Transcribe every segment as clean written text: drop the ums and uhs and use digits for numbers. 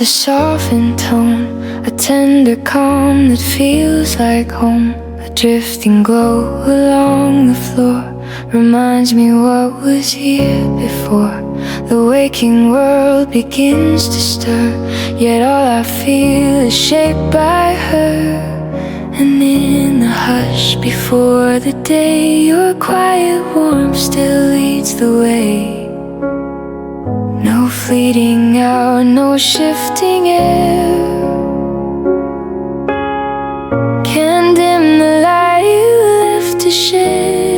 a softened tone, a tender calm that feels like home. A drifting glow along the floor reminds me what was here before. The waking world begins to stir, yet all I feel is shaped by her. And in the hush before the day, your quiet warmth still leads the way. No fleeting hour, no shifting air can dim the light you live to share.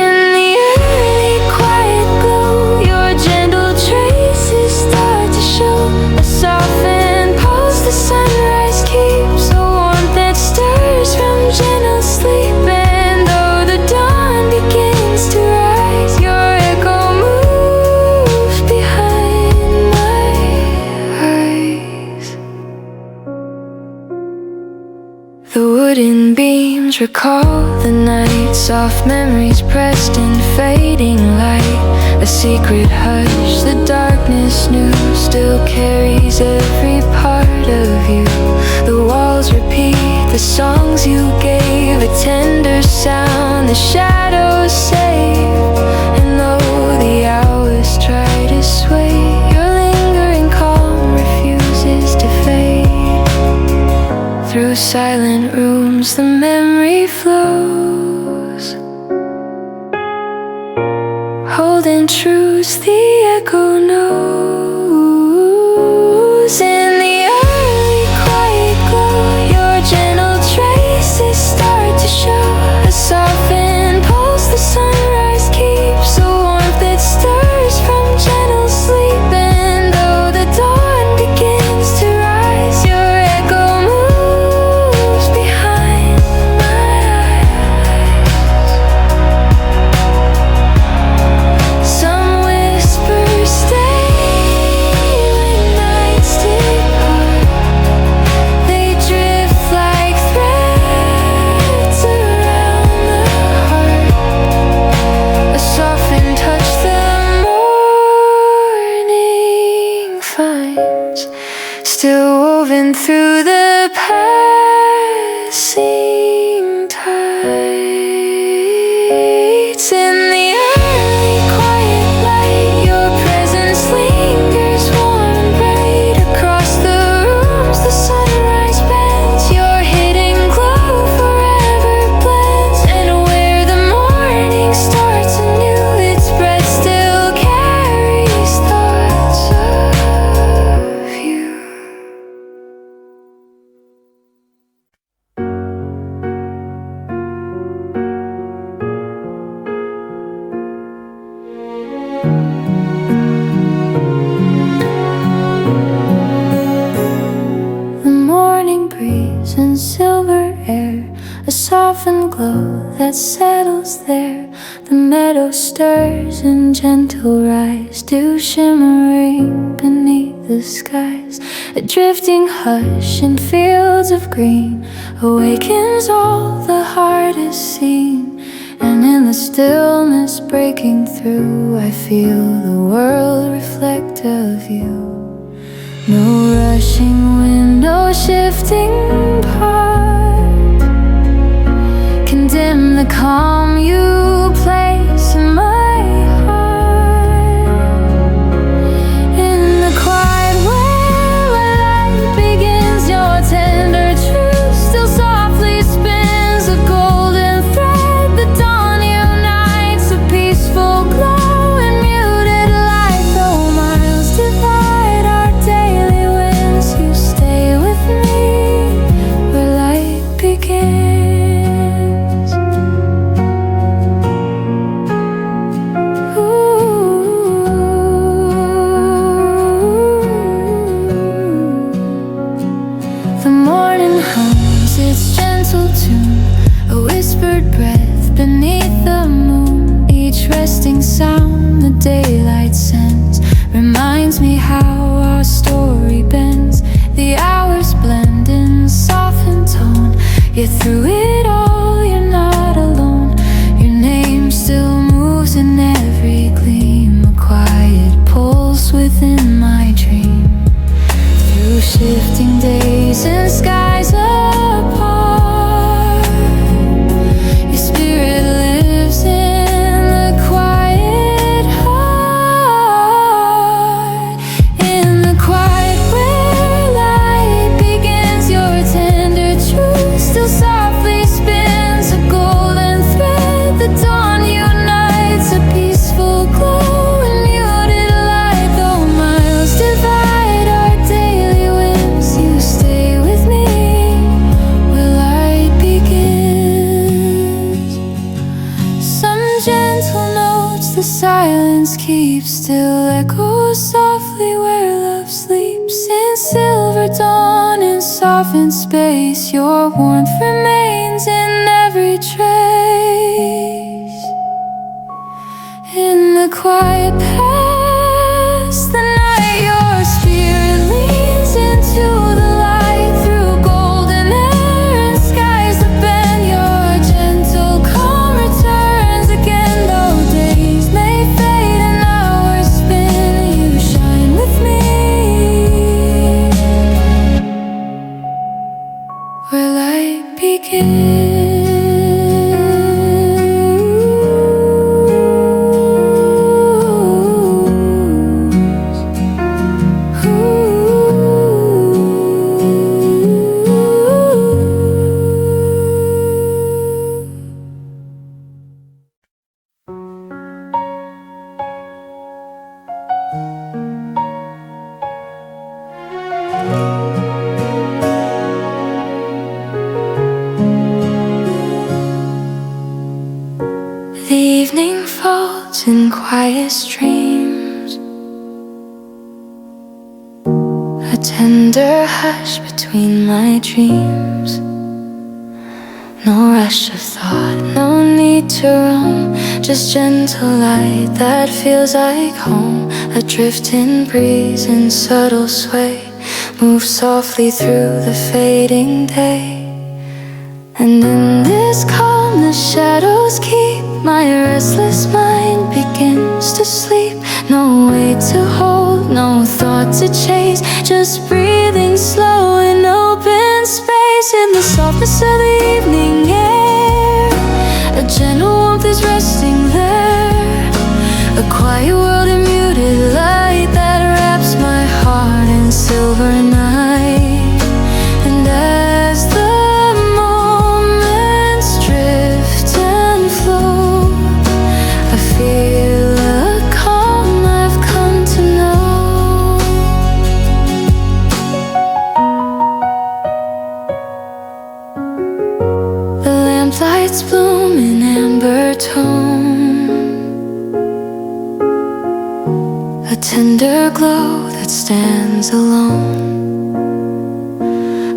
In the early quiet glow, your gentle traces start to show. A softened pulse, the sunrise keeps a warmth that stirs from gentle sleep. And though the dawn begins to rise, your echo moves behind my eyes. The wooden beams recall the night, soft memories pressed in fading light. A secret hush the darkness knew still carries every part of you. The walls repeat the songs you gave, a tender sound the shadows save. And though the hours try to sway, your lingering calm refuses to fade. Through silent rooms the memory flows, holding truths the echo knows. In the early quiet glow, your gentle traces start to show. A softened pulse, the sunrise keeps a warmth that stirs from gentle sleep. And though the dawn begins to rise, your echo moves behind my eyes. Some whisper stay when nights depart. They drift like threads around the heart. A softened touch the morning finds, still woven through the passing tides. In the early quiet light, your presence lingers warm and bright. Across the rooms the sunrise bends, your hidden glow forever blends. And where the morning starts anew, its breath still carries thoughts of you. The morning breeze and silver air, a softened glow that settles there. The meadow stirs in gentle rise, dew shimmering beneath the skies. A drifting hush in fields of green awakens all the heart has seen. And in the stillness breaking through, I feel the world reflect of you. No rushing wind, no shifting part can dim the calm you place in my heart. In the quiet where light begins, your tender truth still softly spins. A golden thread, the dawn unites, a peaceful glow and muted light. Though miles divide our daily winds, you stay with me where light begins. The morning hums its gentle tune, a whispered breath beneath the moon. Each resting sound the daylight sends reminds me how our story bends. The hours blend in softened tone, yet through it all you're not alone. Your name still moves in every gleam, a quiet pulse within my dream. shifting days and skies apart. Your spirit lives in the quiet heart. In the quiet where light begins, your tender truth still softly spins a golden thread. The dawn unites a peaceful glow and muted light. Though miles divide our daily whims, you stay with me where light begins. Some gentle notes the silence keeps, still echoes softly where love sleeps. In silver dawn, in softened space, your warmth remains in every trace. In the quiet past, the night, your spirit leans into the light. Through golden air and skies that bend, your gentle calm returns again. Though days may fade and hours spin, you shine with me where light begins. The evening falls in quiet streams, a tender hush between my dreams. No rush of thought, no need to roam, just gentle light that feels like home. A drifting breeze in subtle sway moves softly through the fading day. And in this calm the shadows keep, my restless mind begins to sleep. No weight to hold, no thought to chase, just breathing slow in open space. In the softness of the evening air, a gentle warmth is resting there. A quiet world in muted light that wraps my heart in silver night. And as the moments drift and flow, I feel a calm I've come to know. The lamplights bloom in amber tone, a tender glow that stands alone.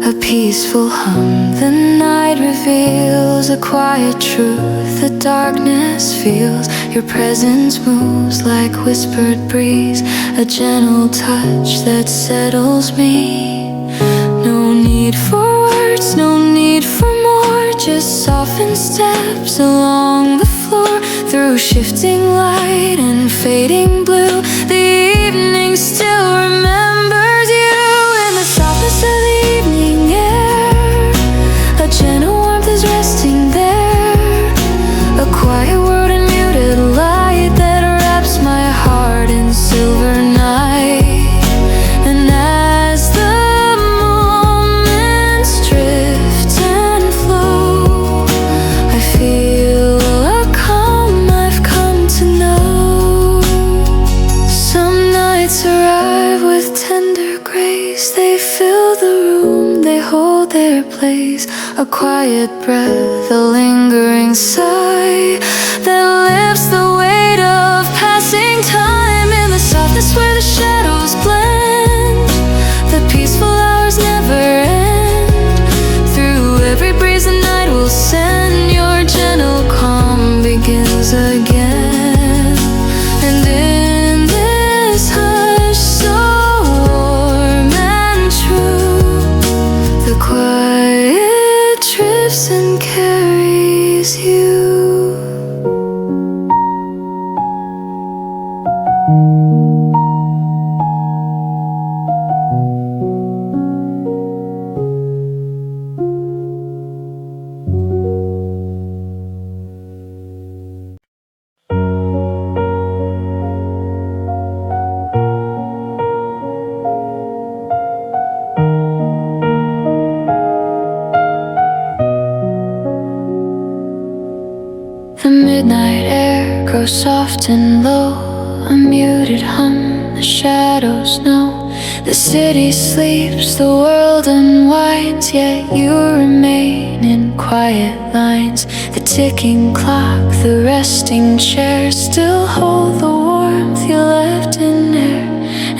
A peaceful hum the night reveals, a quiet truth the darkness feels. Your presence moves like whispered breeze, a gentle touch that settles me. No need for words, no need for more, just soften steps along the floor. Through shifting light and fading blue, the evening still remembers you. In the softness of the evening air, a gentle warmth is resting there. A quiet world in muted light that wraps my heart in silver night. And as the moments drift and flow, I feel a calm I've come to know. Some nights arrive with tender grace, they fill the room, they hold their place. A quiet breath, a lingering sigh that lifts the weight of passing time. In the softness where the shadows blend, the peaceful hours never end. Through every breeze the night will send, your gentle calm begins again. And in this hush so warm and true, the quiet drifts and carries you. grow soft and low, a muted hum, the shadows know. The city sleeps, the world unwinds, yet you remain in quiet lines. The ticking clock, the resting chair still hold the warmth you left in there.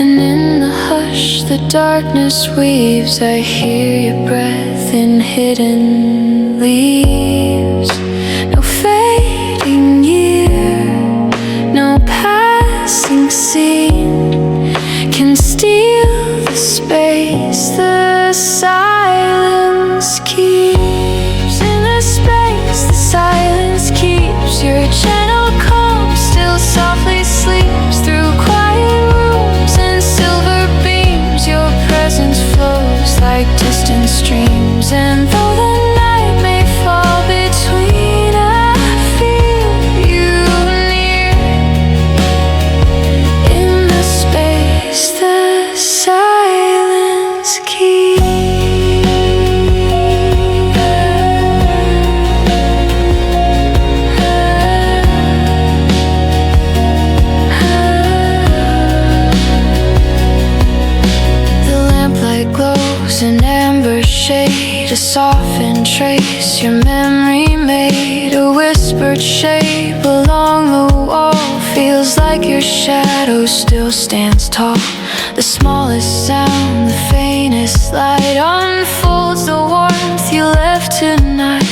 And in the hush, the darkness weaves, I hear your breath in hidden leaves. No fading year, no passing scene can steal the space the silence keeps. In the space the silence keeps, your gentle calm still softly sleeps. Through quiet rooms and silver beams, your presence flows like distant streams. And though the night may fall between, I feel you near. In the space the silence keeps. The lamplight glows an amber shade, a softened trace your memory made. A whispered shape along the wall feels like your shadow still stands tall. The smallest sound, the faintest light unfolds the warmth you left tonight.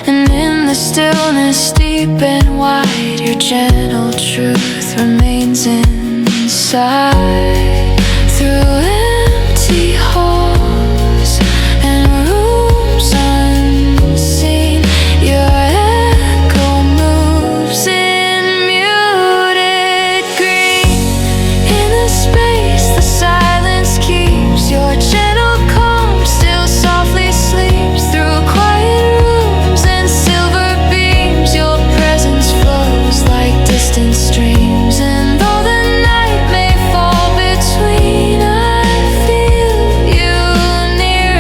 And in the stillness deep and wide, your gentle truth remains inside. Through empty halls and rooms unseen, your echo moves in muted green. In the space the silence keeps, your gentle calm still softly sleeps. Through quiet rooms and silver beams, your presence flows like distant streams. And though the night may fall between, I feel you near.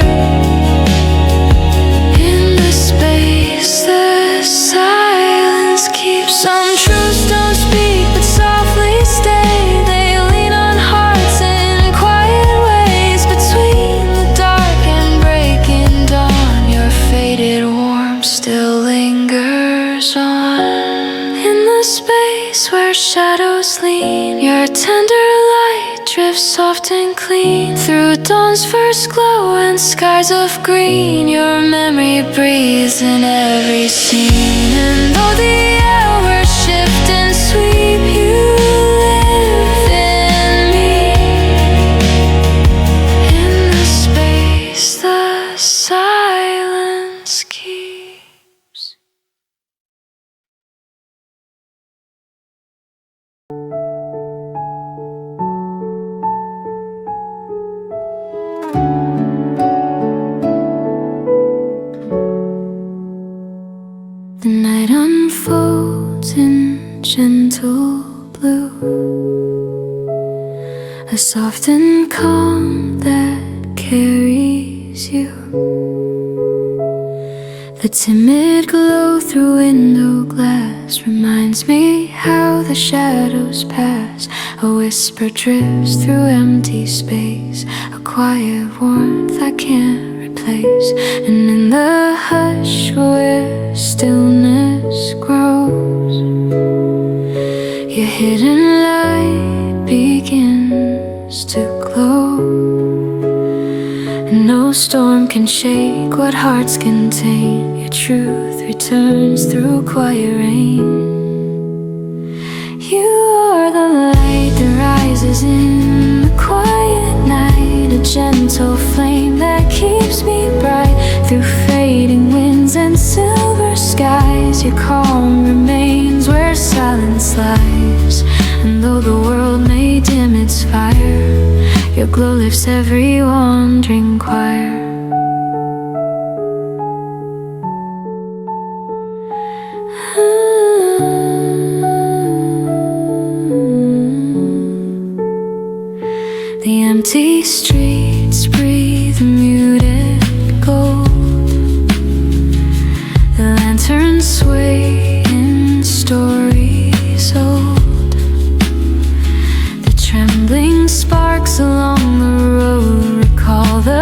In the space the silence keeps. Some truths don't speak but softly stay. They lean on hearts in quiet ways. Between the dark and breaking dawn, your faded warmth still lingers on. In the space where shadows lean, your tender light drifts soft and clean. Through dawn's first glow and skies of green, your memory breathes in every scene. And though the hours shift and sweep, you live in me. In the space the silence keeps. The night unfolds in gentle blue, a soft and calm that carries you. The timid glow through window glass reminds me how the shadows pass. A whisper drifts through empty space, a quiet warmth I can't replace. And in the hush where stillness grows, your hidden light begins to glow. And no storm can shake what hearts contain. Your truth returns through quiet rain. You are the light that rises in the quiet night, a gentle flame that keeps me bright. Through fading winds and silver skies, your calm remains where silence lies. And though the world may dim its fire, your glow lifts every wandering choir. The empty streets breathe muted gold. The lanterns sway in stories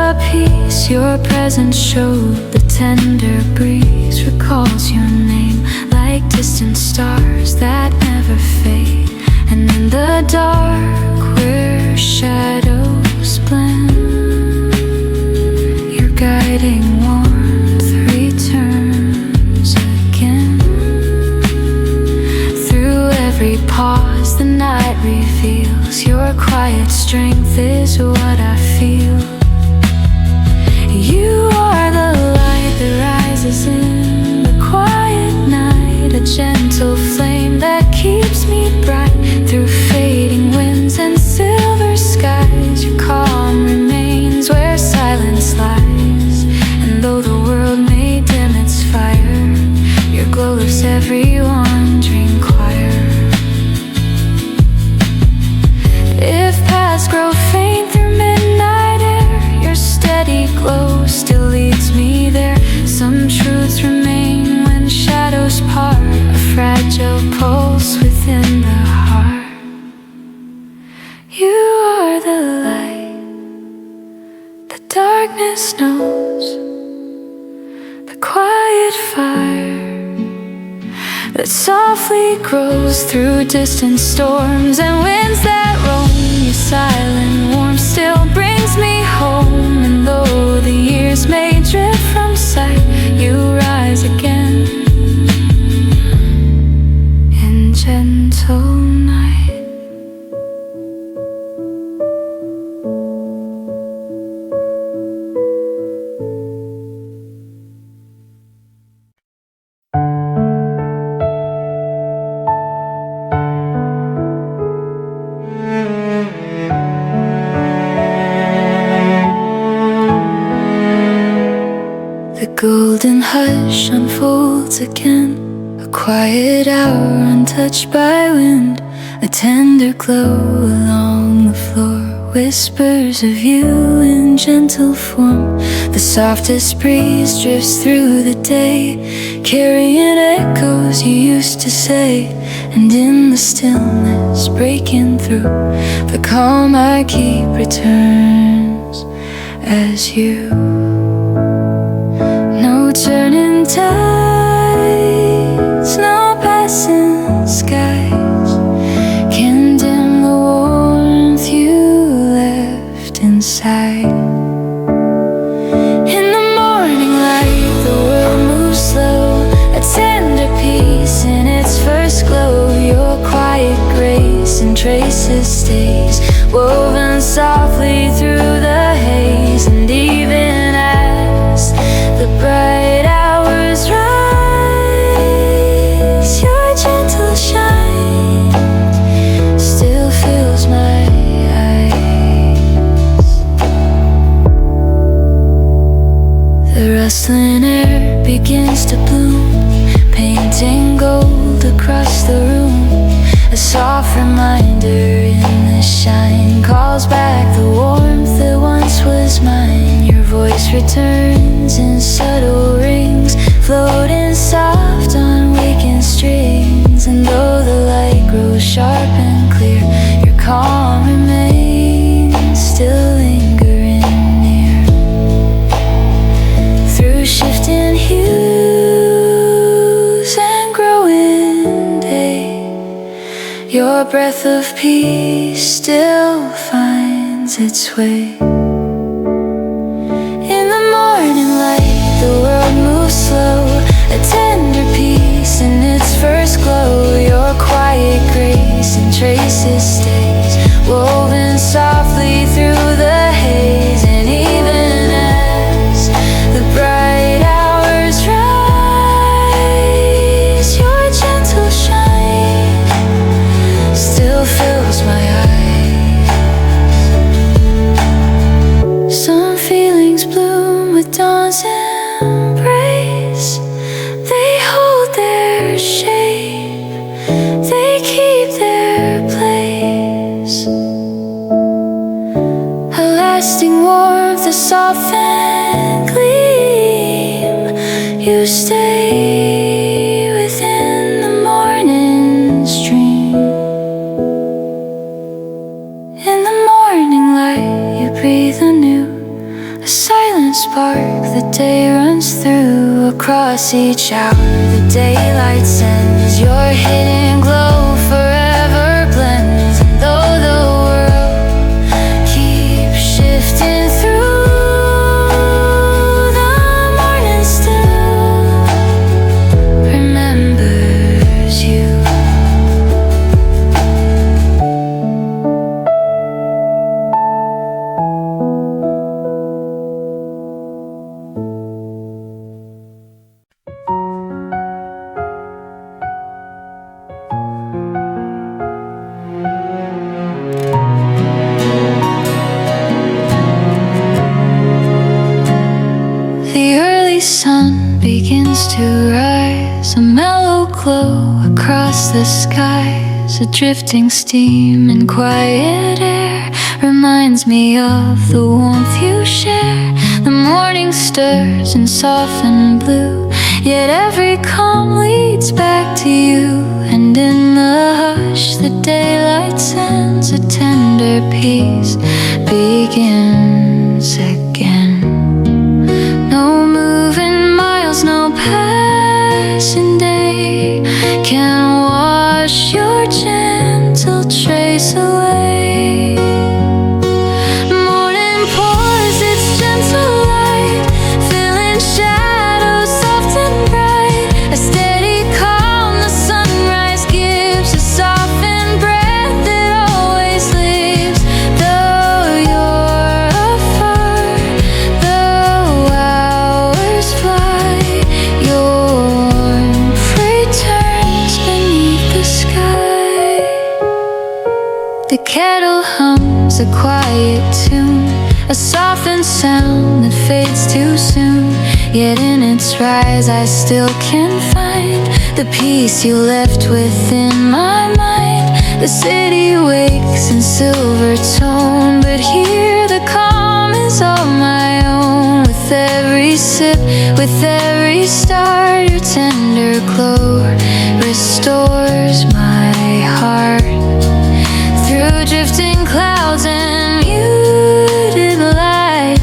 a piece. Your presence showed the tender breeze recalls your name like distant stars that never fade. And in the dark where shadows blend, your guiding warmth returns again. Through every pause the night reveals your quiet strength is what I feel. You are the light that rises in the quiet night, a gentle flame that keeps me bright through fading winds and silver skies. Your calm remains where silence lies, and though the world may dim its fire, your glow lifts every wandering choir. If paths grow faint through midnight air, your steady glow still leads me there. Some truths remain when shadows part, a fragile pulse within the heart. You are the light the darkness knows, the quiet fire that softly grows through distant storms and winds that roam. Your silent warmth still brings me home, and though the years may drift from sight, you rise again in gentle night. The golden hush unfolds again, a quiet hour untouched by wind, a tender glow along the floor, whispers of you in gentle form. The softest breeze drifts through the day, carrying echoes you used to say. And in the stillness breaking through, the calm I keep returns as you. No turning tides, no passing skies can dim the warmth you left inside. In the morning light, the world moves slow, a tender peace in its first glow. Your quiet grace and traces stays, woven softly through the haze. And even as the bright hours rise, your gentle shine still fills my eyes. The rustling air begins to bloom, painting gold across the room. A soft reminder in the shine calls back the warmth that once was mine. Your voice returns in subtle rings, floating soft on waking strings. And though the light grows sharp and clear, your calm remains still lingering near. Through shifting hues and growing day, your breath of peace still finds its way. In the morning light, the world moves slow, a tender peace in its first glow. Your quiet grace and traces stays, woven softly through the haze. And even as the bright hours rise, your gentle shine still fills my eyes. Some feelings bloom with dawn's embrace. They hold their shape, they keep their place. A lasting warmth, a softened gleam. You stay within the morning's dream. In the morning light, you breathe anew, a silent spark the day runs through. Across each hour the daylight sends. Your hidden glow forever blends. And though the world keeps shifting through, the morning still remembers you. Sun begins to rise, a mellow glow across the skies. A drifting steam and quiet air reminds me of the warmth you share. The morning stirs in softened blue, yet every calm leads back to you. And in the hush the daylight sends, a tender peace begins again. No passing day can wash your gentle trace away. Morning pours its gentle light, filling shadows soft and bright. A steady calm the sunrise gives, a softened breath that always lives. Though you're afar, though hours fly, the kettle hums a quiet tune, a softened sound that fades too soon. Yet in its rise I still can find the peace you left within my mind. The city wakes in silver tone, but here the calm is all my own. With every sip, with every star, your tender glow restores my heart. Through drifting clouds and muted light,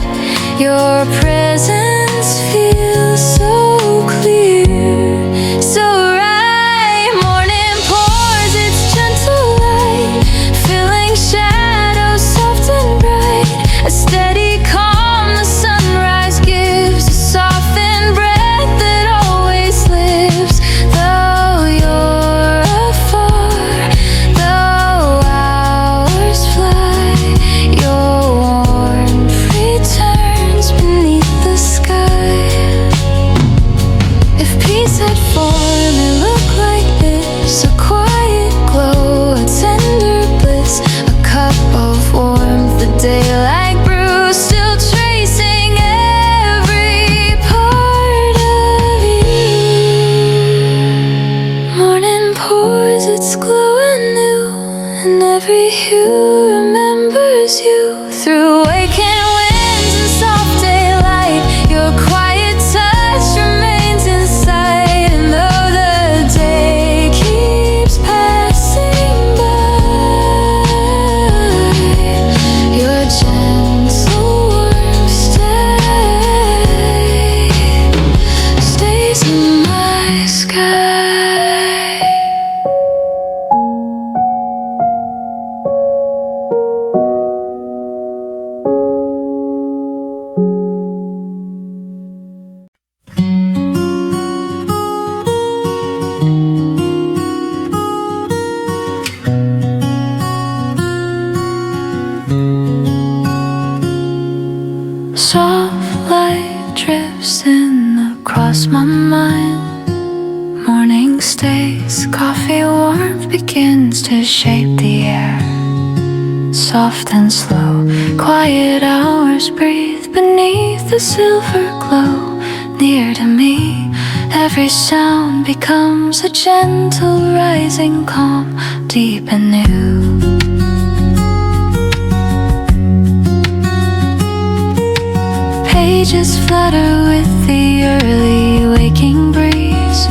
your presence feels so clear, so right. Morning pours its gentle light, filling shadows soft and bright. A steady calm the sunrise gives, a softened breath that always lives. Though you're afar, though hours fly, your warmth returns beneath the sky. If peace had form, it looked like this: a quiet glow, a tender bliss, a cup of warmth, the daylight brews, still tracing every part of you. Morning pours its glow anew, and every hue remembers you. Through waking winds and soft daylight, your quiet touch remains in sight. And though the day keeps passing by, your gentle warmth stays in my sky. Soft light drifts in across my mind. Morning stays, coffee warmth begins to shape the air. Soft and slow, quiet hours breathe beneath the silver glow. Near to me, every sound becomes a gentle rising calm, deep and new. Pages flutter with the early waking breeze.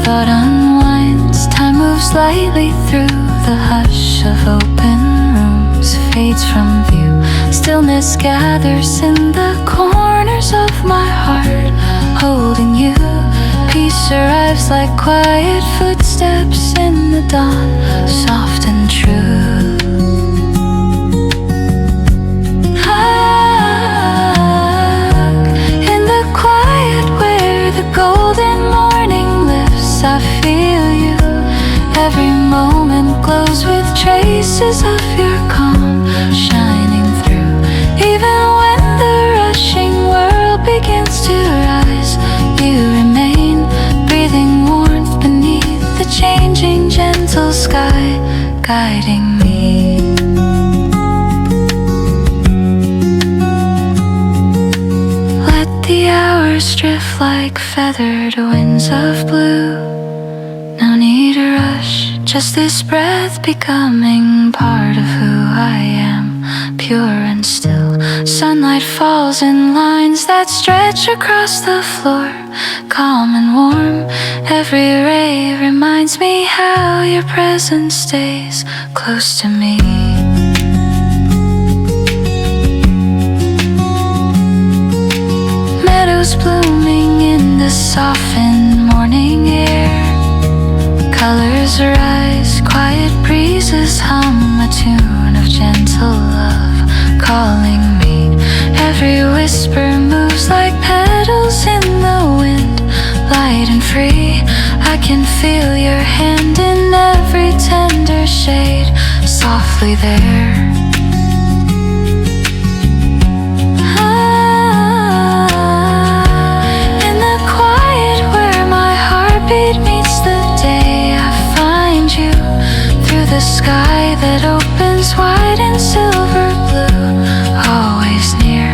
Thought unwinds, time moves lightly through the hush of open rooms. Fades from view, Stillness gathers in the corners of my heart, holding you. Peace arrives like quiet footsteps in the dawn, soft and true. In the quiet where the golden morning lifts, I feel you. Every moment glows with traces of your calm shining through. Even when the rushing world begins to rise, you remain, breathing warmth beneath the changing gentle sky, guiding me. Let the hours drift like feathered winds of blue. No need to rush, just this breath becoming part of who I am, pure and still. Sunlight falls in lines that stretch across the floor, calm and warm. Every ray reminds me how your presence stays close to me. Meadows blooming in the softened morning air. Colors rise, quiet breezes hum a tune of gentle love, calling me. Every whisper moves like petals in the wind, light and free. I can feel your hand in every tender shade, softly there. In the quiet where my heartbeat meets the day, I find you through the sky that opens wide in silver blue, always near.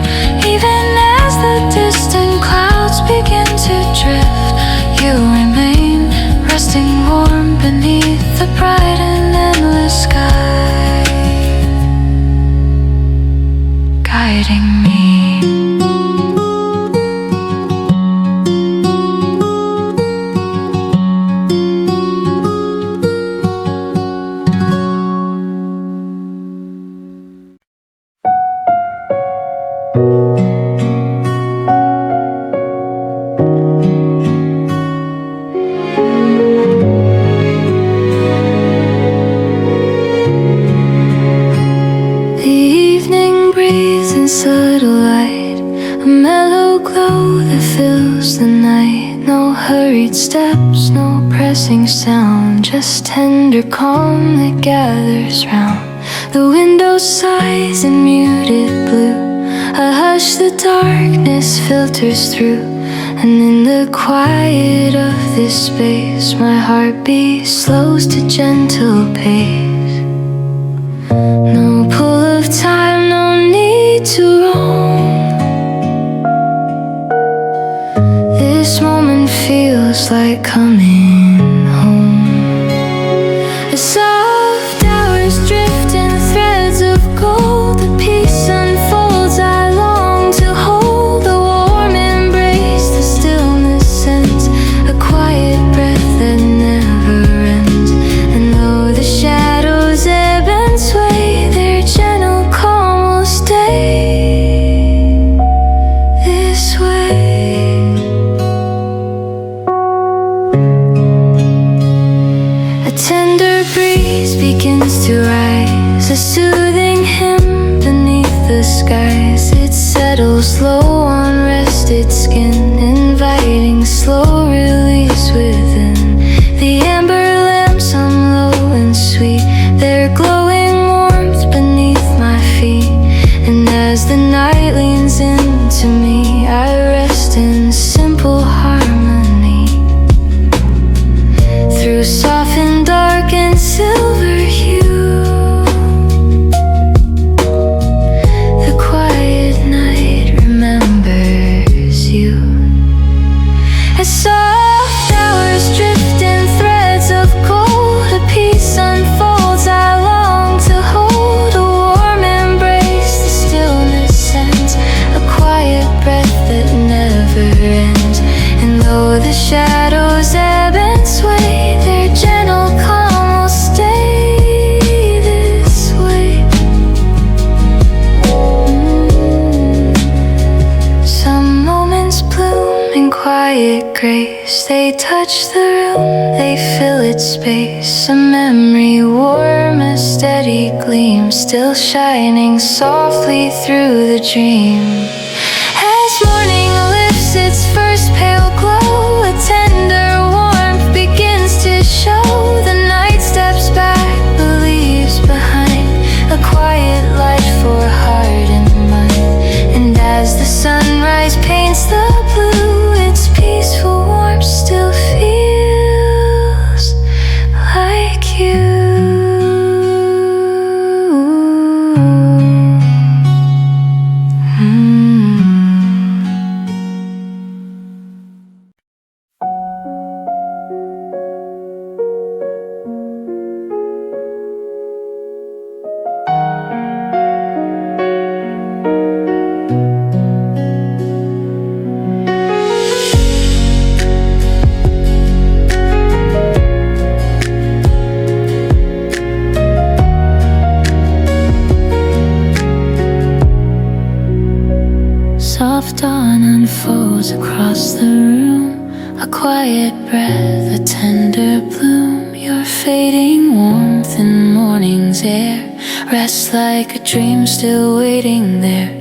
Even as the distant clouds begin to drift, you remain, resting warm beneath the bright and endless sky, guiding me. Subtle light, a mellow glow that fills the night. No hurried steps, no pressing sound, just tender calm that gathers round. The window sighs in muted blue, a hush the darkness filters through. And in the quiet of this space, my heartbeat slows to gentle pace. No pull of time, no need to roam. This moment feels like coming home. A soft hours drift in threads of gold. The peace unfolds, I long to hold. A warm embrace, the stillness sense, a quiet breath that never ends. And though the shadows ebb and sway, their gentle calm will stay this way. A tender breeze begins to rise, a soothing hymn beneath the skies. It settles slow on rested skin, inviting slow release within. The amber lamps hum low and sweet, their glowing warmth beneath my feet. And as the night leans into me, I rest in simple harmony. Through soft and dark and silver hue, the quiet night remembers you. As quiet grace. They touch the room, they fill its space. A memory warm, a steady gleam, still shining softly through the dream. As morning lifts its first pale glow, a tender warmth begins to show. The night steps back, but leaves behind a quiet light for heart and mind. And as the sunrise paints the blue, its peaceful warmth still feels like you. Soft dawn unfolds across the room, a quiet breath, a tender bloom. Your fading warmth in morning's air rests like a dream still waiting there.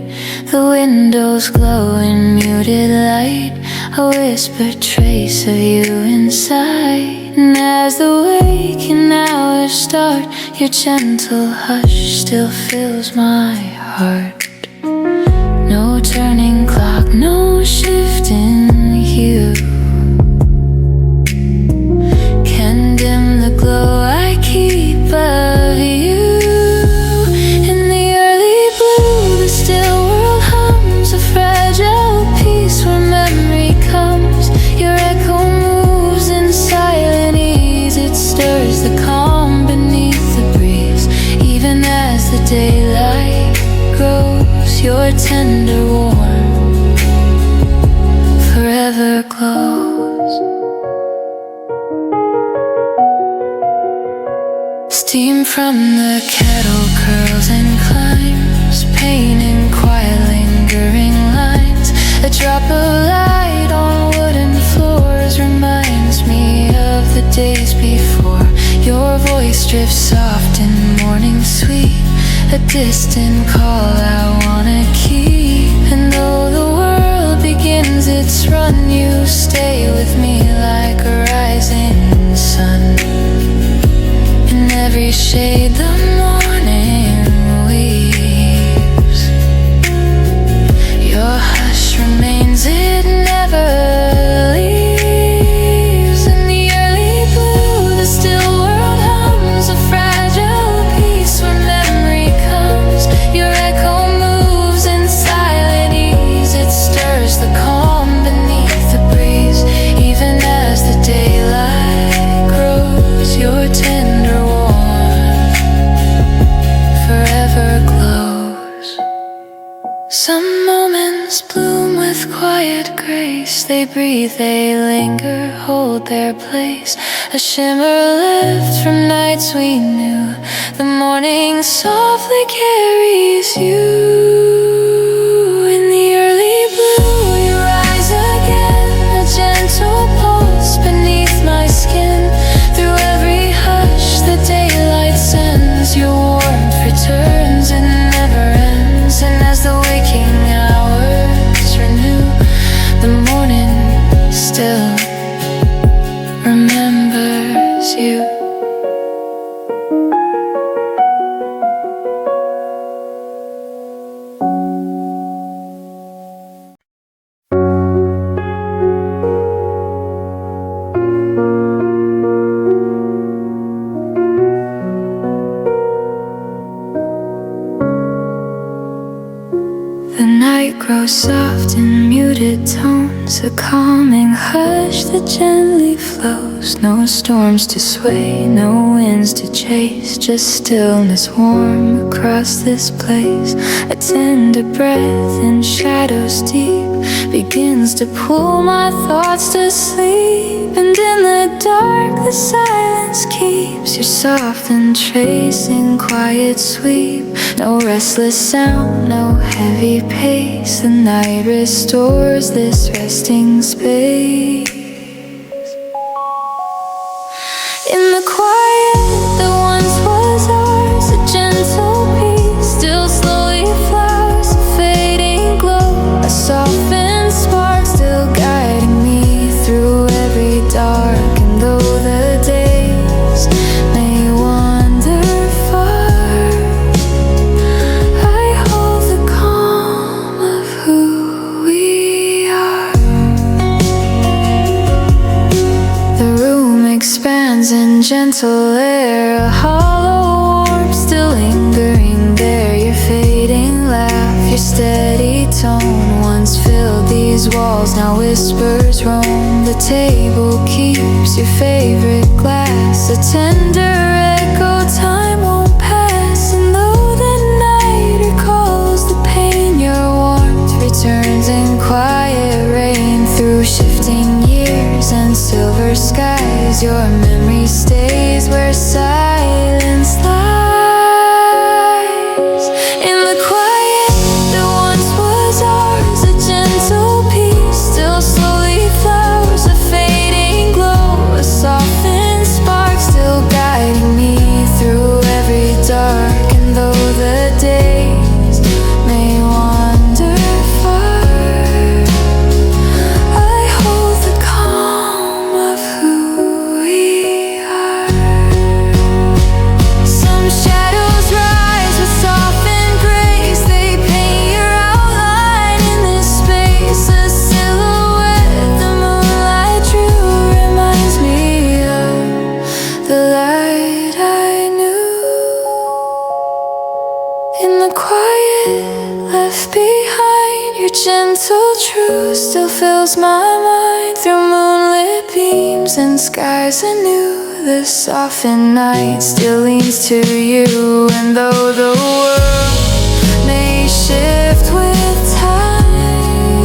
The windows glow in muted light, a whispered trace of you inside. And as the waking hours start, your gentle hush still fills my heart. No turning clock, no shift in hue can dim the glow I keep of you. In the early blue, the still world hums a fragile peace where memory comes. Your echo moves in silent ease, it stirs the calm beneath the breeze. Even as the daylight grows, your tender warmth forever glows. Steam from the kettle curls and climbs, painting quiet lingering lines. A drop of light on wooden floors reminds me of the days before. Your voice drifts soft and morning sweet, a distant call I wanna keep. And though the world begins its run, you stay with me like a rising sun. In every shade the morning weaves, your hush remains, it never leaves. In the early blue, the still world hums a fragile peace where memory comes. Your echo moves in silent ease, it stirs the calm beneath the breeze. Even as the daylight grows, your tender warmth forever glows. Some moments bloom with quiet grace, they breathe, they linger, hold their place. A shimmer left from nights we knew, the morning softly carries you. In the early blue, you rise again, a gentle pulse beneath my skin. Through every hush the daylight sends, your warmth returns and never ends. And as the waking hours renew, the morning still remembers you. The night grows soft in muted tones, a calming hush that gently flows. No storms to sway, no winds to chase, just stillness warm across this place. A tender breath in shadows deep, begins to pull my thoughts to sleep. And in the dark the silence keeps your soft and tracing quiet sweep. No restless sound, no heavy pace. The night restores this resting space. In the quiet that once was ours, a gentle peace still slowly flows, a fading glow, a softened spark still guiding me through every dark. And though the days may wander far, I hold the calm of who we are. The room expands in gentle air, a hollow warmth still lingering there. Your fading laugh, your steady tone once filled these walls, now whispers roam. The table keeps your favorite glass, a tender echo time won't pass. And though the night recalls the pain, your warmth returns in quiet rain. Through shifting years and silver skies, your memory stays where silence lies. In the quiet that once was ours, a gentle peace still slowly flowers, a fading glow, a softened spark still guiding me through every dark. And though the days may wander far, I hold the calm of who we are. Some shadows rise with softened grace, they paint your outline in this space. A silhouette the moonlight drew reminds me of the light I knew. In the quiet left behind, your gentle truth still fills my mind. Through moonlit beams and skies anew, the softened night still leans to you. And though the world may shift with time,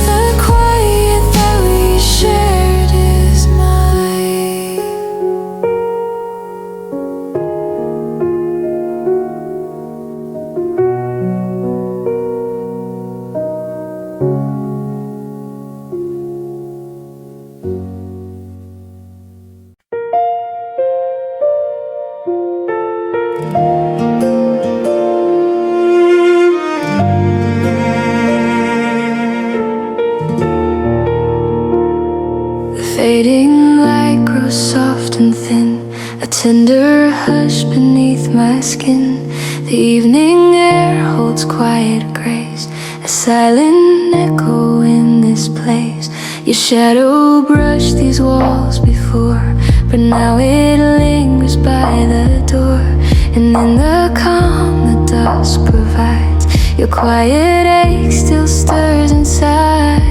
the quiet that we shared is mine. The fading light grows soft and thin, a tender hush beneath my skin. The evening air holds quiet grace, a silent echo in this place. Your shadow brushed these walls before, but now it lingers by the door. And in the calm the dusk provides, your quiet ache still stirs inside.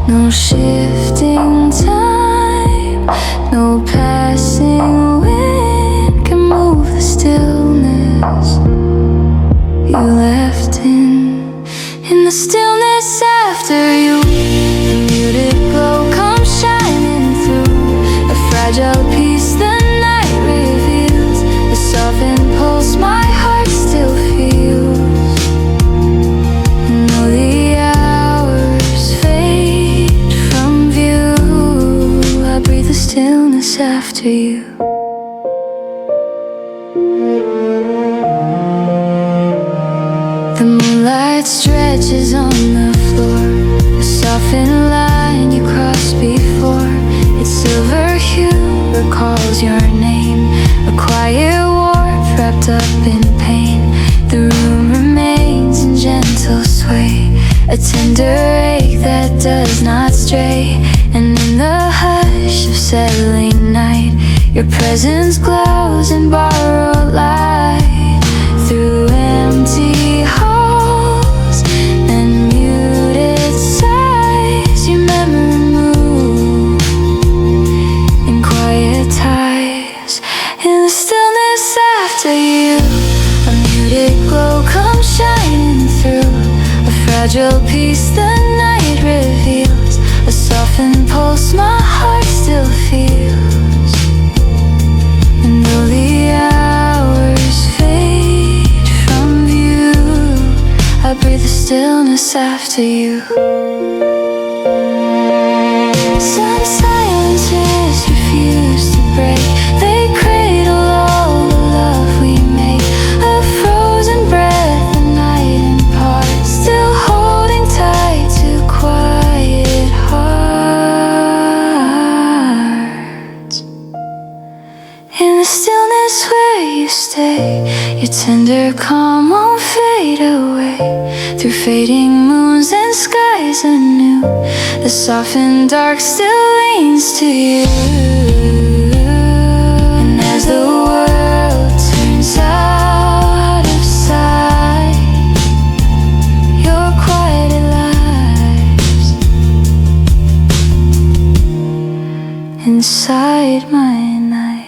No shifting time, no passing wind can move the stillness you left in the stillness after you. The muted glow comes shining through, a fragile piece the night reveals, the softened pulse my heart still feels. And though the hours fade from view, I breathe the stillness after you. The moonlight stretches on the floor, a softened line you crossed before. Its silver hue recalls your name, a quiet warmth wrapped up in pain. The room remains in gentle sway, a tender ache that does not stray. And in the hush of settling night, your presence glows in borrowed light. Through empty halls and muted sighs, your memory moves in quiet ties. In the stillness after you, a muted glow comes shining through, a fragile fragile piece the night reveals, a softened pulse my heart still feels. And though the hours fade from view, I breathe the stillness after you. Some silences refuse to break, they cradle all the love we make. A frozen breath, the night imparts, still holding tight to quiet hearts. In the stillness where you stay, your tender calm won't fade away. Through fading moons and skies anew, the softened dark still leans to you. And as the world turns out of sight, your quieted lives inside my night.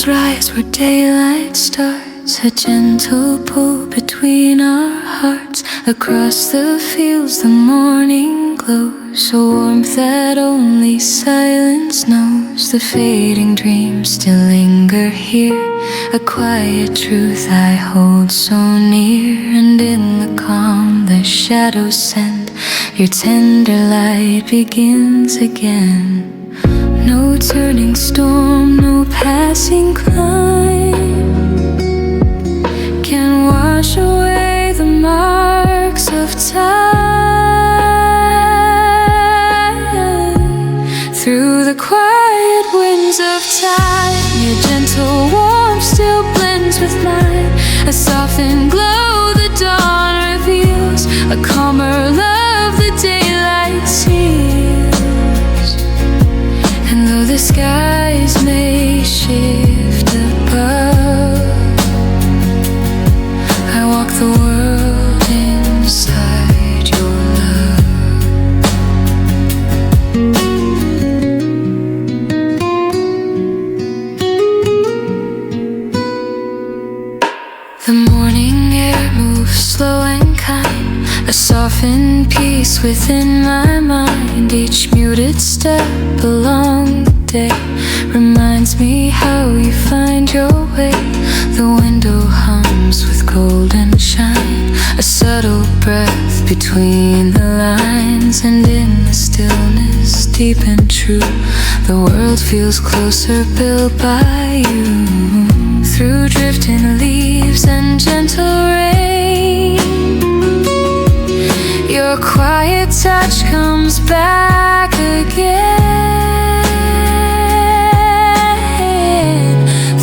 Rise where daylight starts, a gentle pull between our hearts. Across the fields the morning glows, a warmth that only silence knows. The fading dreams still linger here, a quiet truth I hold so near. And in the calm the shadows send, your tender light begins again. No turning storm, no passing climb can wash away the marks of time. Through the quiet winds of time, your gentle warmth still blends with mine. A softened glow the dawn reveals, a calmer love the daylight seals. And though the skies may shift above, I walk the world inside your love. The morning air moves slow and kind, a softened peace within my mind. Each muted step along the day reminds me how you find your way. The window hums with golden shine, a subtle breath between the lines. And in the stillness deep and true, the world feels closer built by you. Through drifting leaves and gentle rain, your quiet touch comes back again.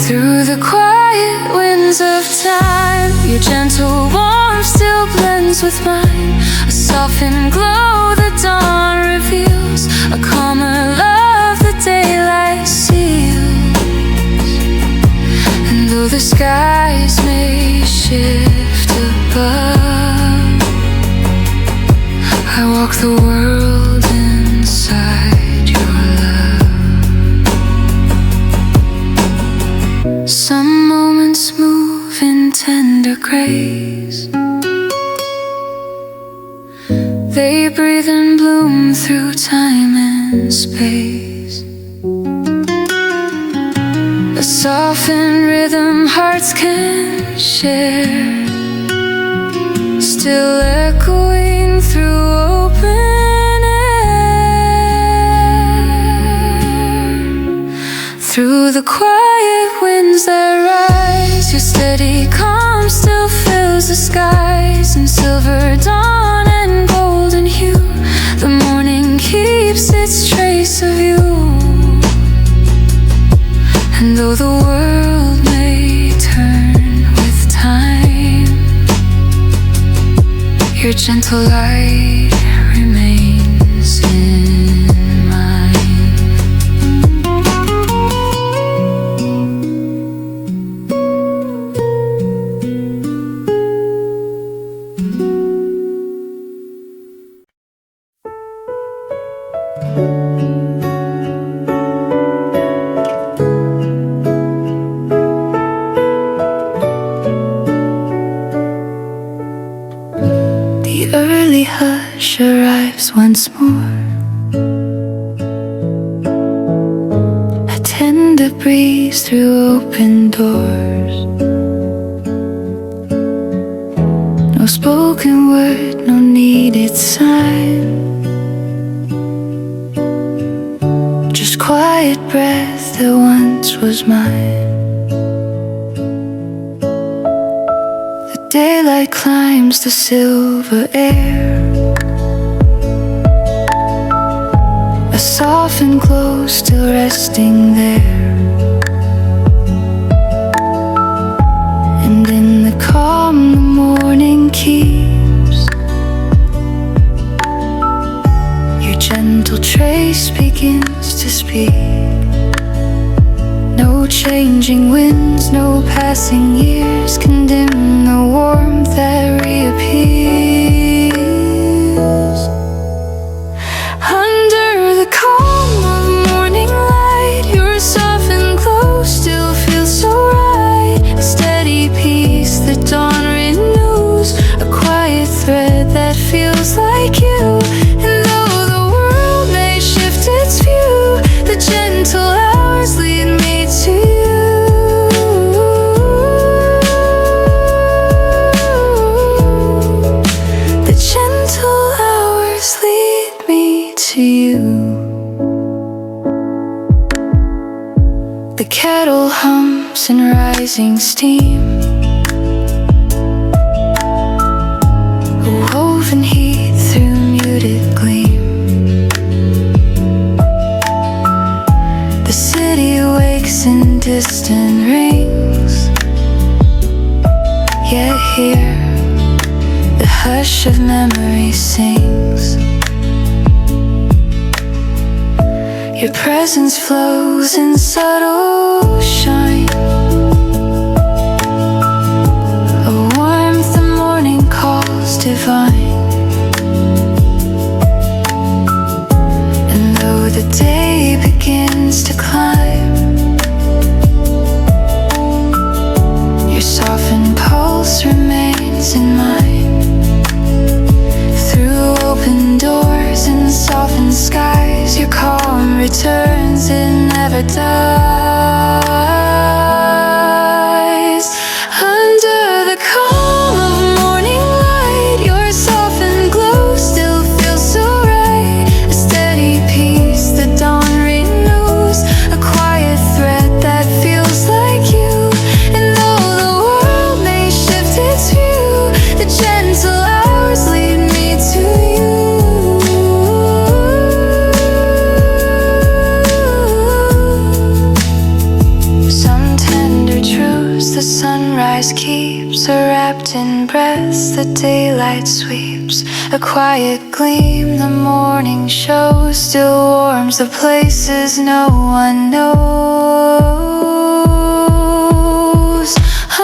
Through the quiet winds of time, your gentle warmth still blends with mine. A softened glow the dawn reveals, a calmer love the daylight seals. And though the skies may shift above, I walk the world inside your love. Some moments move in tender grace, they breathe and bloom through time and space. A softened rhythm hearts can share, still echoing through open air. Through the quiet winds that rise, your steady calm still fills the skies. In silver dawn and golden hue, the morning hue leaves its trace of you. And though the world may turn with time, your gentle light remains in mine. The early hush arrives once more. A tender breeze through open doors. No spoken word, no needed sign. Just quiet breath that once was mine. Daylight climbs the silver air. A softened glow still resting there. And in the calm the morning keeps, your gentle trace begins to speak. No changing winds, no passing years can dim the warmth that reappears. Under the calm of morning light, your softened glow still feels so right. A steady peace that dawn renews, a quiet thread that feels like you. And though the world may shift its view, the gentle hours lead me to you. The gentle hours lead me to you. The kettle hums in rising steam. A woven heat through muted gleam. The city wakes in distant rings. Yet here the hush of memory sings. Your presence flows in subtle shine. A warmth the morning calls divine. And though the day begins to climb, your softened pulse remains in mine. Through open doors and softened skies, your calm returns, it never dies. Under the calm of morning light, your softened glow still feels so right. A steady peace that dawn renews, a quiet thread that feels like you. And though the world may shift its view, the gentle hours lead me to you. Some tender truths the sunrise keeps are wrapped in breaths the daylight sweeps. A quiet gleam the morning shows still warms the places no one knows.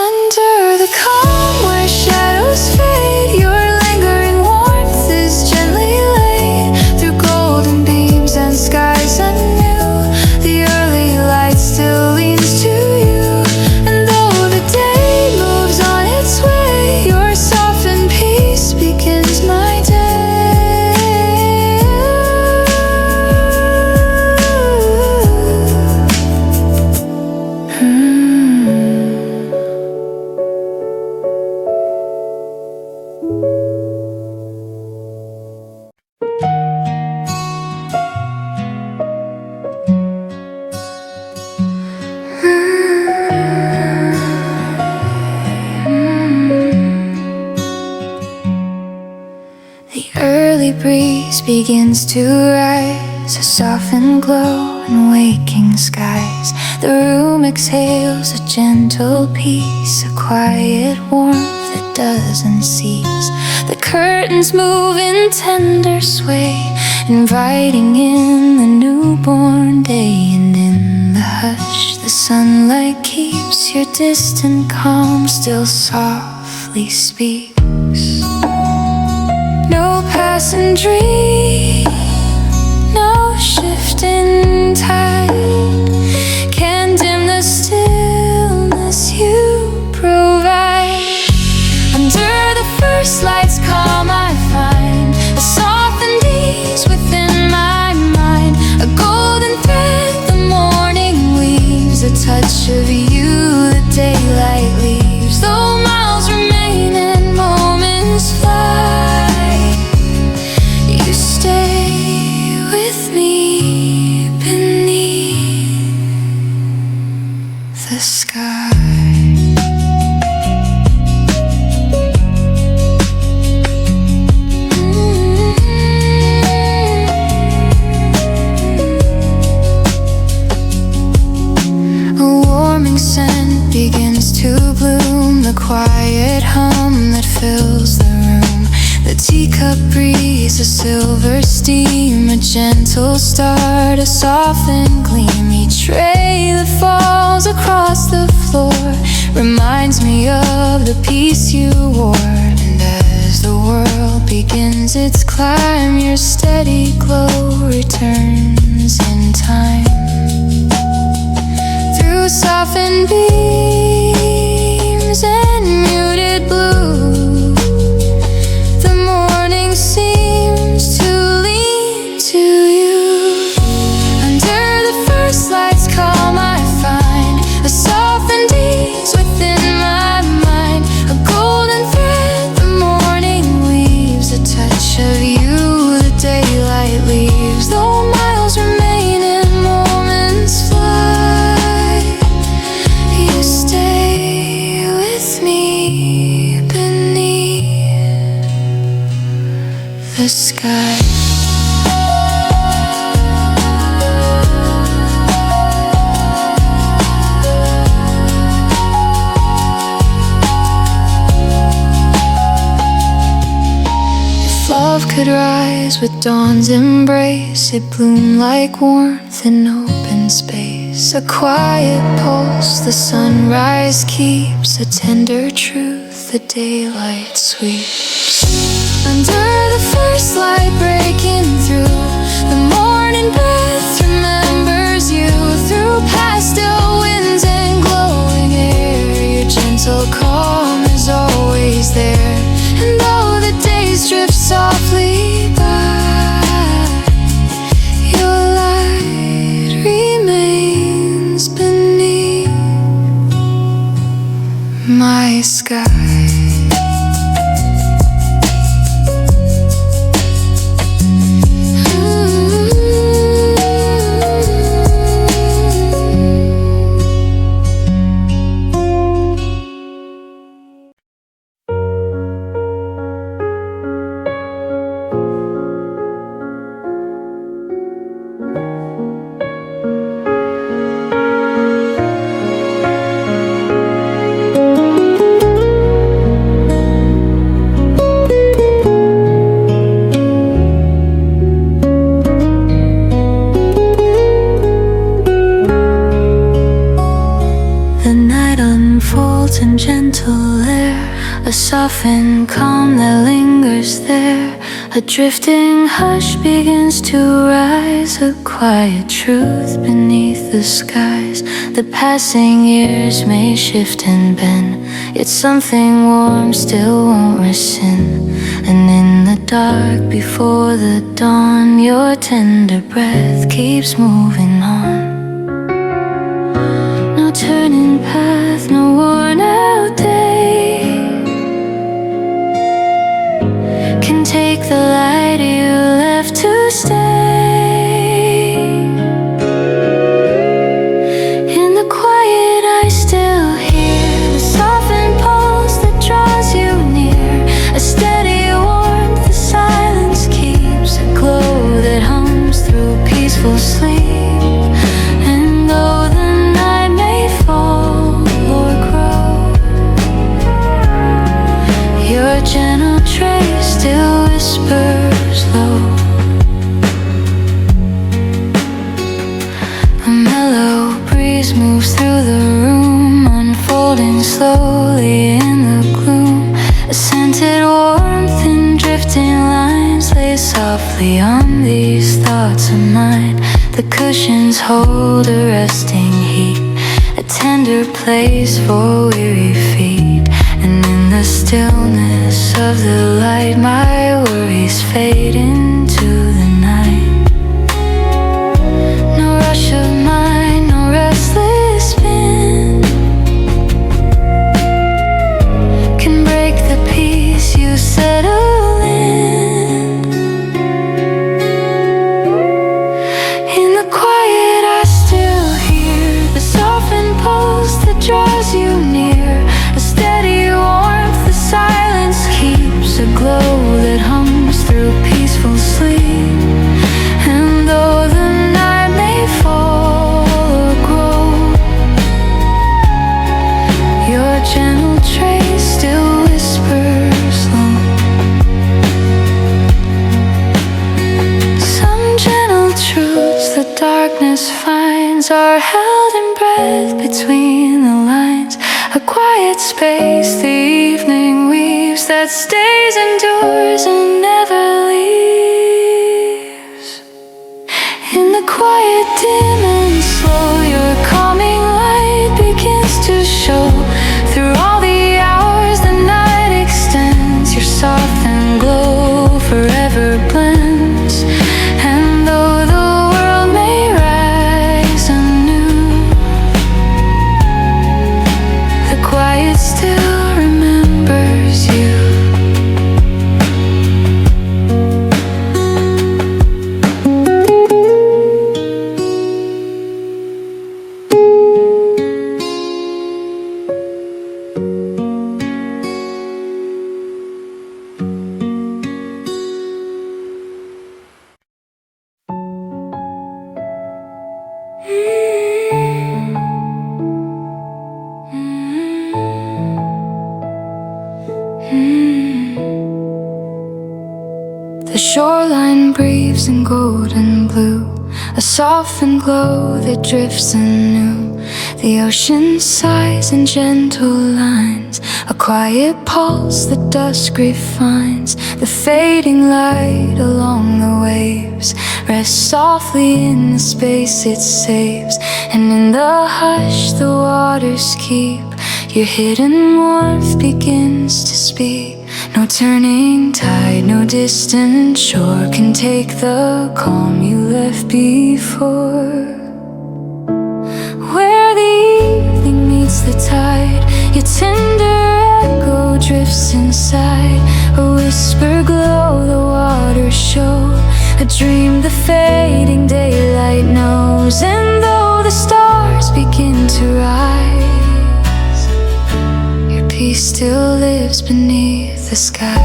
Under the calm where shadows fade, your lingering warmth is gently laid. Through golden beams and skies anew, the early light still leans to you. And though the day moves on its way, your softened peace begins my day. The early breeze begins to rise. breeze, a softened glow in waking skies. The room exhales a gentle peace, a quiet warmth that doesn't cease. The curtains move in tender sway, inviting in the newborn day. And in the hush, the sunlight keeps your distant calm still softly speaks. No passing dream, no shift in tide can dim the stillness you provide. Under the first light's calm I find a softened ease within my mind. A golden thread the morning weaves, a touch of you the daylight leaves. Though miles remain and moments fly, you stay with me beneath the sky. Begins to bloom, the quiet hum that fills the room. The teacup breeze, a silver steam, a gentle start, a softened gleam. Each ray that falls across the floor reminds me of the peace you wore. And as the world begins its climb, your steady glow returns in time. Through softened beams and muted blue, the morning seems to lean to you. Under the first light's calm I find a softened ease within my mind. A golden thread the morning weaves, a touch of you the daylight leaves. Though miles remain and moments fly, you stay with me beneath the sky. If love could rise with dawn's embrace, it bloomed like warmth in open space. A quiet pulse the sunrise keeps, a tender truth the daylight sweeps. Under the first light breaking through, the morning breath remembers you. Through pastel winds and glowing air, your gentle calm is always there. And though the days drift softly by, your light remains beneath my sky. In gentle air, a softened calm that lingers there. A drifting hush begins to rise, a quiet truth beneath the skies. The passing years may shift and bend, yet something warm still won't rescind. And in the dark before the dawn, your tender breath keeps moving on. No turning path, no worn out day can take the light you left to stay. In the quiet I still hear the softened pulse that draws you near. A steady warmth the silence keeps, a glow that hums through peace. peaceful sleep. And though the night may fall or grow, your gentle trace still whispers low. A mellow breeze moves through the room, unfolding slowly in the gloom. A scented warmth in drifting lines lay softly on these thoughts of mine. The cushions hold a resting heat, a tender place for weary feet. And in the stillness of the light, my worries fade into the night. No rush of mind, no restless spin can break the peace you settle in. In the quiet I still hear the softened pulse that draws you near, a steady warmth the silence keeps, a glow that hums through peaceful sleep. And though the night may fall or grow, your gentle trace still whispers low. Some gentle truths the darkness finds are held in breath between the lines, a quiet space the evening weaves that stays, endures, and never leaves. In the quiet, dim and slow, your calming light begins to show. Through all the hours the night extends, your soft and glow forever blends. And though the world may rise anew, the quiet still remembers you. The shoreline breathes in golden blue, a softened glow that drifts anew. The ocean sighs in gentle lines, a quiet pulse the dusk refines. The fading light along the waves rests softly in the space it saves. And in the hush the waters keep, your hidden warmth begins to speak. No turning tide, no distant shore can take the calm you left before. Where the evening meets the tide, your tender echo drifts inside. A whisper glow the waters show, a dream the fading daylight knows. And though the stars begin to rise, your peace still lives beneath the skies.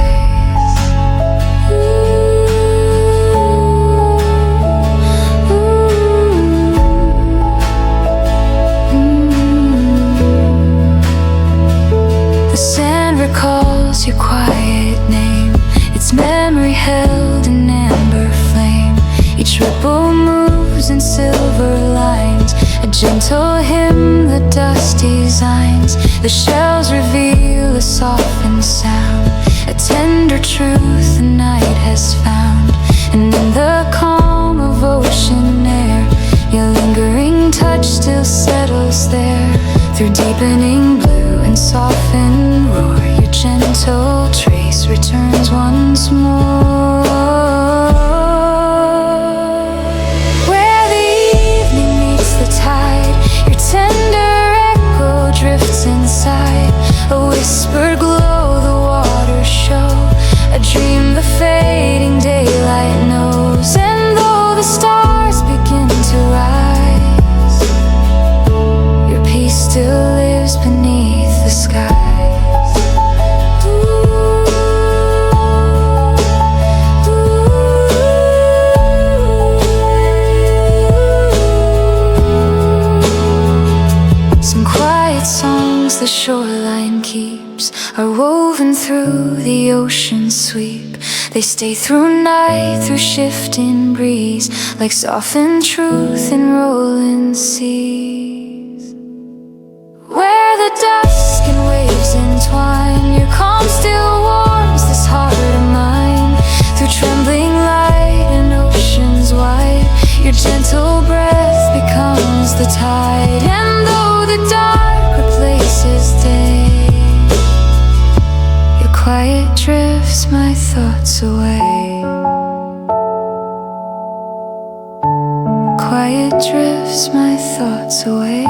The sand recalls your quiet name, its memory held in amber flame. Each ripple moves in silver lines, a gentle hymn the dust designs. The shells reveal a softened sound, a tender truth the night has found. And in the calm of ocean air, your lingering touch still settles there. Through deepening blue and softened roar, your gentle trace returns once more. Where the evening meets the tide, your tender echo drifts inside. A whispered glow the waters show, a dream the fading daylight knows. And though the stars begin to rise, your peace still lives beneath They stay through night, through shifting breeze, like softened truth in rolling seas. Where the dusk and waves entwine, your calm still warms this heart of mine. Through trembling light and oceans wide, your gentle breath becomes the tide. And though the dark replaces day, your quiet drifts my thoughts away. Quiet drifts my thoughts away.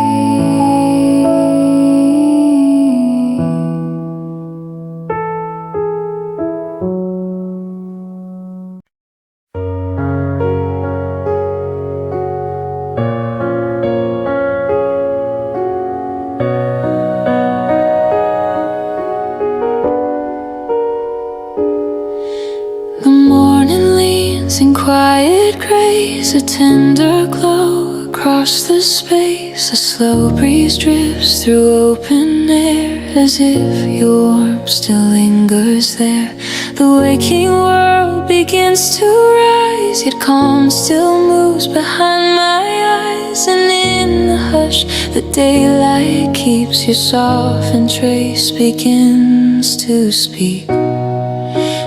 In quiet grace, a tender glow across the space. A slow breeze drifts through open air, as if your warmth still lingers there. The waking world begins to rise, yet calm still moves behind my eyes. And in the hush, the daylight keeps, your softened trace begins to speak.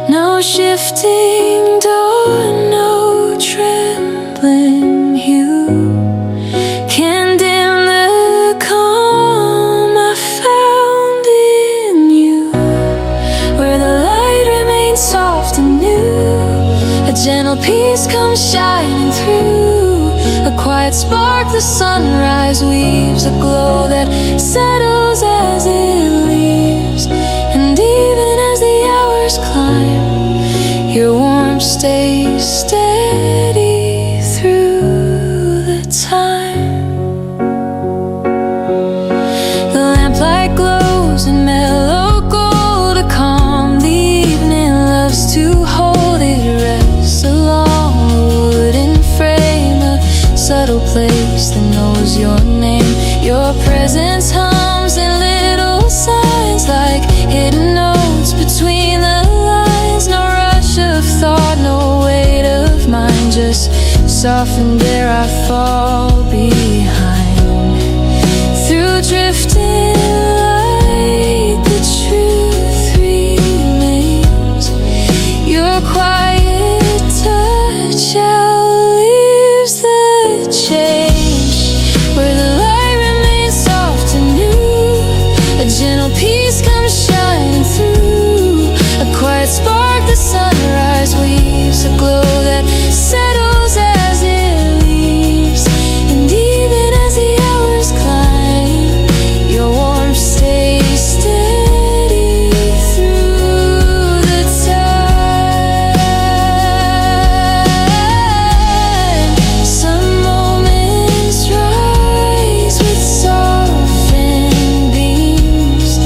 No shifting door, no trembling hue can dim the calm I found in you. Where the light remains soft and new, a gentle peace comes shining through. A quiet spark, the sunrise weaves, a glow that settles as it leaves. And even as the hours climb, your warmth stays steady through the time. The lamplight glows in mellow gold, a calm the evening loves to hold. It rests along the wooden frame, a subtle place that knows your name. Your presence hums in little signs, like hidden notes between the lines. No rush of thought, no weight of mind, just softened air I fall behind. Through drifting light, the truth remains. Your quiet touch outlives the change. Where the light remains soft and new, a gentle peace comes shining through. A quiet spark, the sunrise weaves, a glow that settles as it leaves. And even as the hours climb, your warmth stays steady through the time. Some moments rise with softened beams,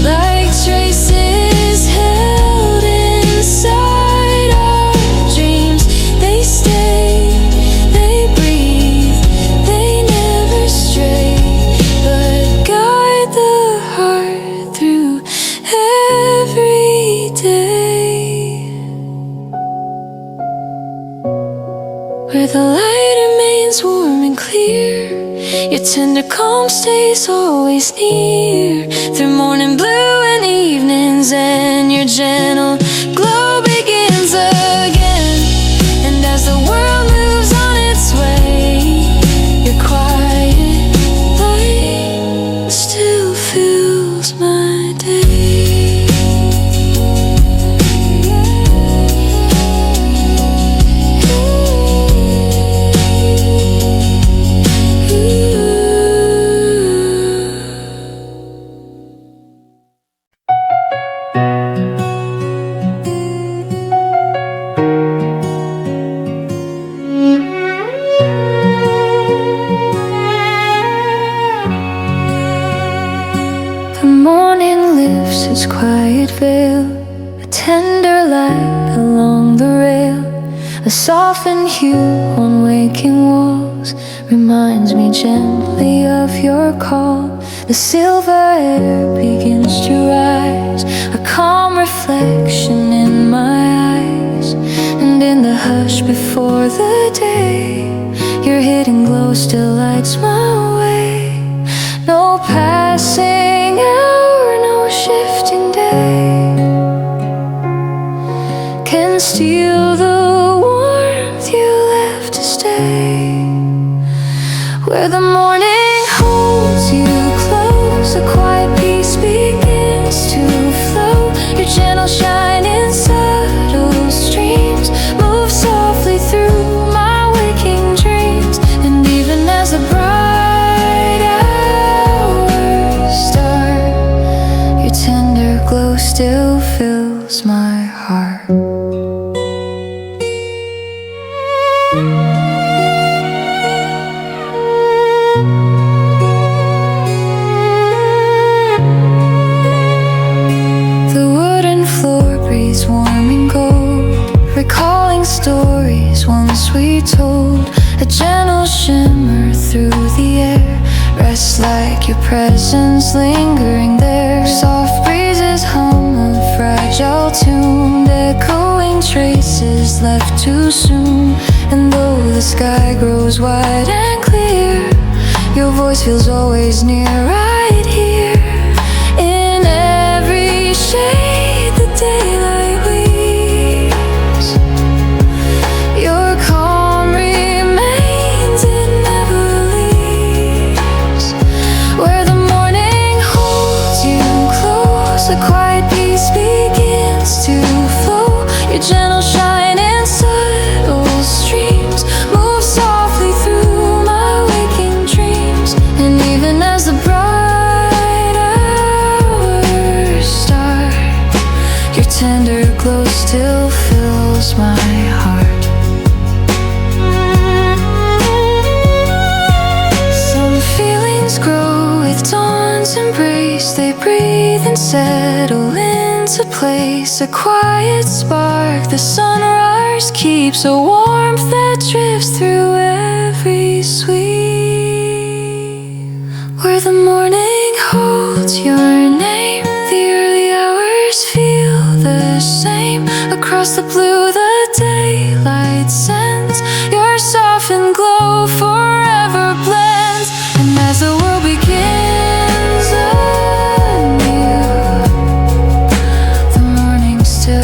like traces held inside our dreams. They stay, they breathe, they never stray, but guide the heart through every day. Where the light remains warm and clear, your tender calm stays always near. Through morning blue and evenings, and your gentle glow begins again. And as the world moves on its way, your quiet light still fills my day. The morning lifts its quiet veil, a tender light along the rail. A softened hue on waking walls reminds me gently of your call. The silver air begins to rise, a calm reflection in my eyes. days. And in the hush before the day, your hidden glow still lights my way. No passing hour, no shifting day can steal the warmth you left to stay. Where the morning holds you close, a quiet peace begins to flow. Your gentle shine in subtle streams move softly through my waking dreams. And even as the bright hours start, your tender glow still fills my heart. Recalling stories once we told, a gentle shimmer through the air rests like your presence lingering there. Soft breezes hum a fragile tune, echoing traces left too soon. And though the sky grows wide and clear, your voice feels always near, right here. In every shade the daylight weaves, your calm remains, it never leaves. Where the morning holds you close, a quiet peace begins to flow. Your gentle shine in subtle streams move softly through my waking dreams. And even as the bright hours start, your tender glow still fills my heart. Some feelings grow with dawn's embrace. They breathe and settle into place. A quiet spark the sunrise keeps, a warmth that drifts through every sweep. Where the morning holds your name, the early hours feel the same. Across the blue the daylight sends, your softened glow forever blends. And as the world begins anew, the morning still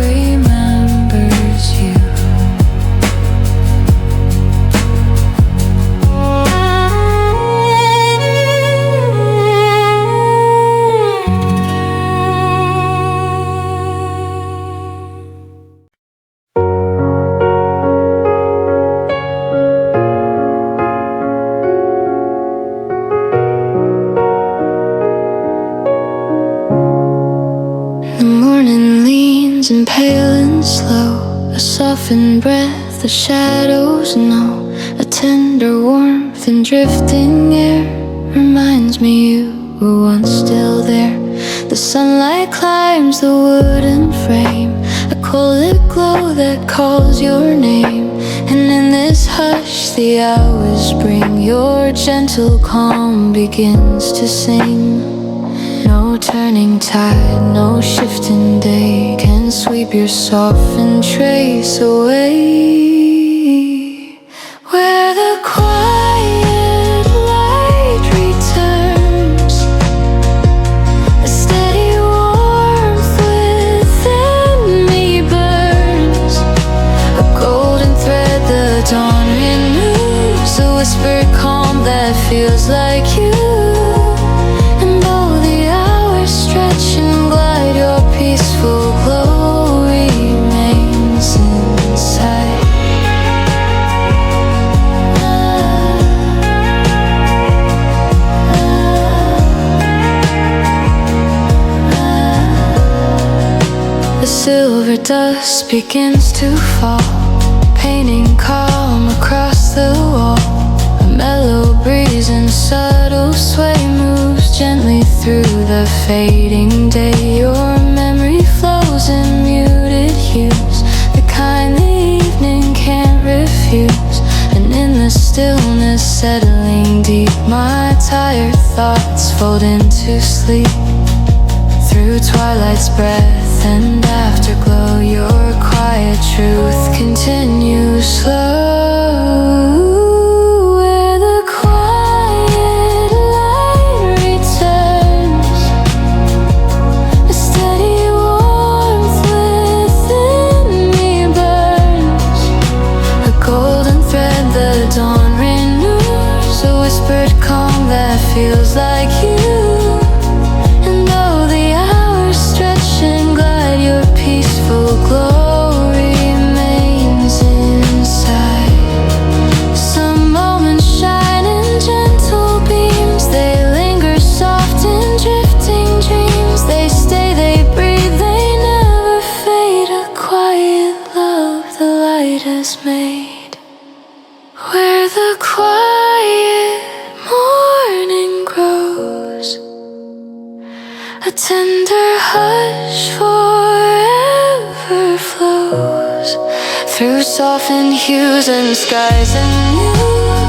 remembers you. The morning leans and pale and slow, a softened breath the shadows know. A tender warmth in drifting air reminds me you were once still there. The sunlight climbs the wooden frame, a cold glow that calls your name. And in this hush the hours bring, your gentle calm begins to sing. No turning tide, no shifting day can sweep your softened trace away. Where the quiet light returns, a steady warmth within me burns. A golden thread the dawn renews, a whispered calm that feels like you. And though the hours stretch and glide, your peaceful glow remains inside. The silver dust begins to fall, painting calm across the wall. A mellow breeze and subtle sway moves gently through the fading day. Your memory flows in muted hues, the kind the evening can't refuse. And in the stillness settling deep, my tired thoughts fold into sleep. Through twilight's breath and afterglow, your quiet quiet truth continues slow. Where the quiet light returns, a steady warmth within me burns, a golden thread the dawn renews, a whispered calm that feels like you. And though the hours stretch and glide, your peaceful glow remains inside. Some moments shine in gentle beams, they linger soft in drifting dreams. They stay, they breathe, they never fade. A quiet love the light has made. Where the quiet morning grows, a tender hush forever flows through softened hues and skies anew.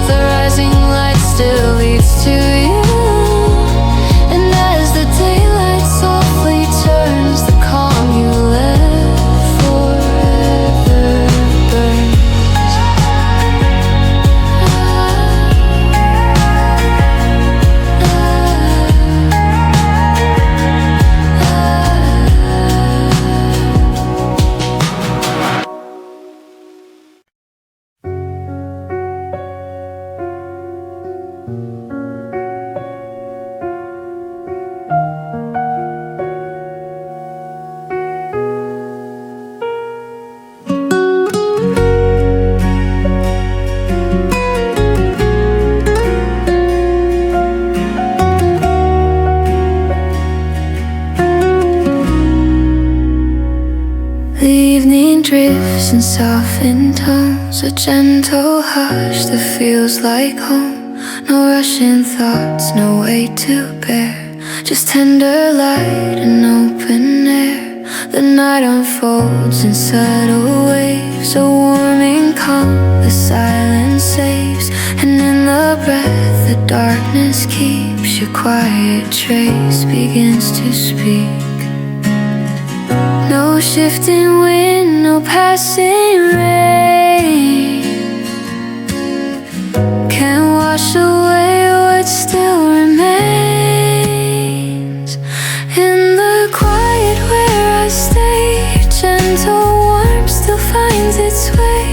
The rising light still leads to you, and as the daylight softly turns, the calm you left forever burns. The evening drifts in softened tones, a gentle hush that feels like home. No rushing thoughts, no weight to bear, just tender light and open air. The night unfolds in subtle waves, a warming calm the silence saves. And in the breath the darkness keeps, your quiet trace begins to speak. No shifting wind, no passing rain can wash away what still remains. In the quiet where I stay, your gentle warmth still finds its way.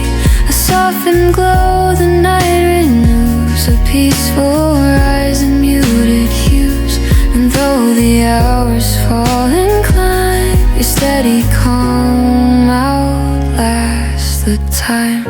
A softened glow the night renews, a peaceful rise in muted hues. And though the hours fall and climb, your steady calm outlasts the time.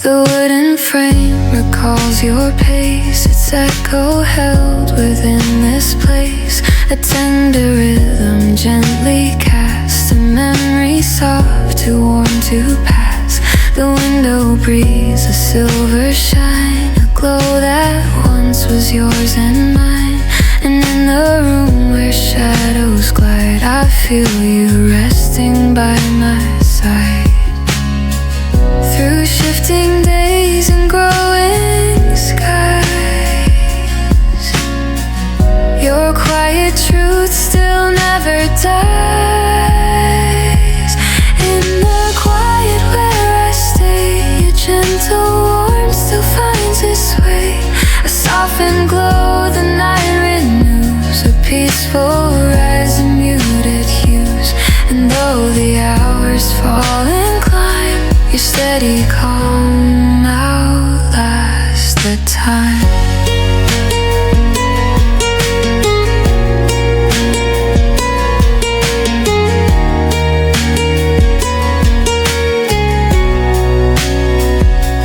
The wooden frame recalls your pace, its echo held within this place. A tender rhythm gently cast, a memory soft too warm to pass. The window breathes a silver shine, a glow that once was yours and mine. And in the room where shadows glide, I feel you resting by my side. Through shifting days and growing skies, your quiet truth still never dies. In the quiet where I stay, your gentle warmth still finds its way. A softened glow the night renews, a peaceful rise in muted hues. And though the hours fall and climb, your steady calm outlasts the time.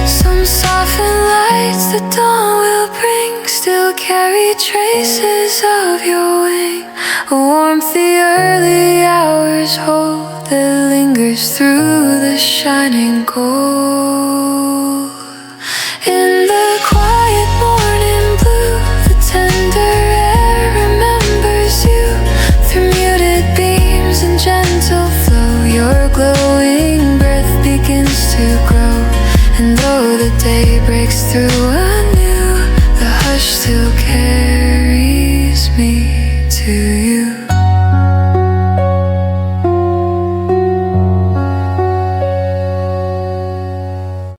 Some softened lights the dawn will bring still carry traces of your wing, a warmth the early hours hold that lingers through the shining gold. In the quiet morning blue, the tender air remembers you. Through muted beams and gentle flow, your glowing breath begins to grow. And though the day breaks through anew, the hush still carries